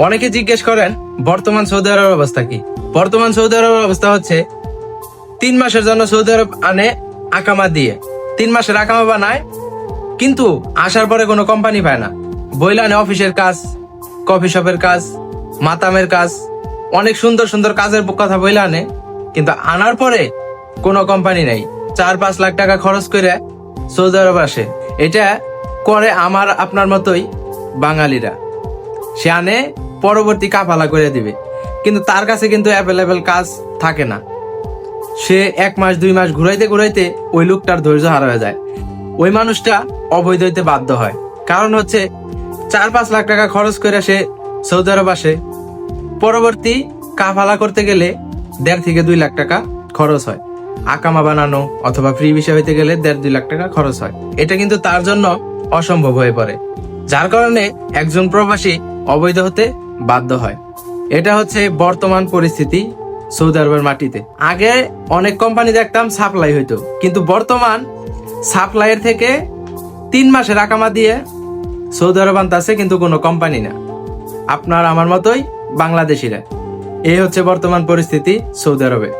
অনেকে জিজ্ঞেস করেন বর্তমান সৌদি আরবের অবস্থা কি। বর্তমান সৌদি আরবের অবস্থা হচ্ছে 3 মাসের জন্য সৌদি আরব আনে আকামা দিয়ে, 3 মাসের আকামা বানায়, কিন্তু আসার পরে কোনো কোম্পানি পায় না। বইলা আনে অফিসের কাজ, কফি শপের কাজ, মাতামের কাজ, অনেক সুন্দর সুন্দর কাজের কথা বইলা আনে, কিন্তু আনার পরে কোনো কোম্পানি নেই। 4-5 লাখ টাকা খরচ করে সৌদি আরব আসে। এটা করে আমার আপনার মতোই বাঙালিরা। সে আনে, পরবর্তী কাফালা করে দিবে, কিন্তু তার কাছে কিন্তু অ্যাভেলেবেল কাজ থাকে না। সে 1 মাস 2 মাস ঘুরাইতে ঘুরাইতে ওই লোকটার ধৈর্য হারা হয়ে যায়। ওই মানুষটা অবৈধ হইতে বাধ্য হয়। কারণ হচ্ছে 4-5 লাখ টাকা খরচ করে সে সৌদি আরব আসে, পরবর্তী কাফালা করতে গেলে 1.5 থেকে 2 লাখ টাকা খরচ হয়। আকামা বানানো অথবা ফ্রি ভিসা হইতে গেলে 1.5-2 লাখ টাকা খরচ হয়। এটা কিন্তু তার জন্য অসম্ভব হয়ে পড়ে, যার কারণে একজন প্রবাসী অবৈধ হতে বাধ্য হয়। এটা হচ্ছে বর্তমান পরিস্থিতি সৌদি আরবের মাটিতে। আগে অনেক কোম্পানি দেখতাম সাপ্লাই হইতো, কিন্তু বর্তমান সাপ্লাইয়ের থেকে 3 মাসের আকামা দিয়ে সৌদি আরব আনতেছে, কিন্তু কোনো কোম্পানি না। আপনার আমার মতোই বাংলাদেশিরা। এই হচ্ছে বর্তমান পরিস্থিতি সৌদি আরবে।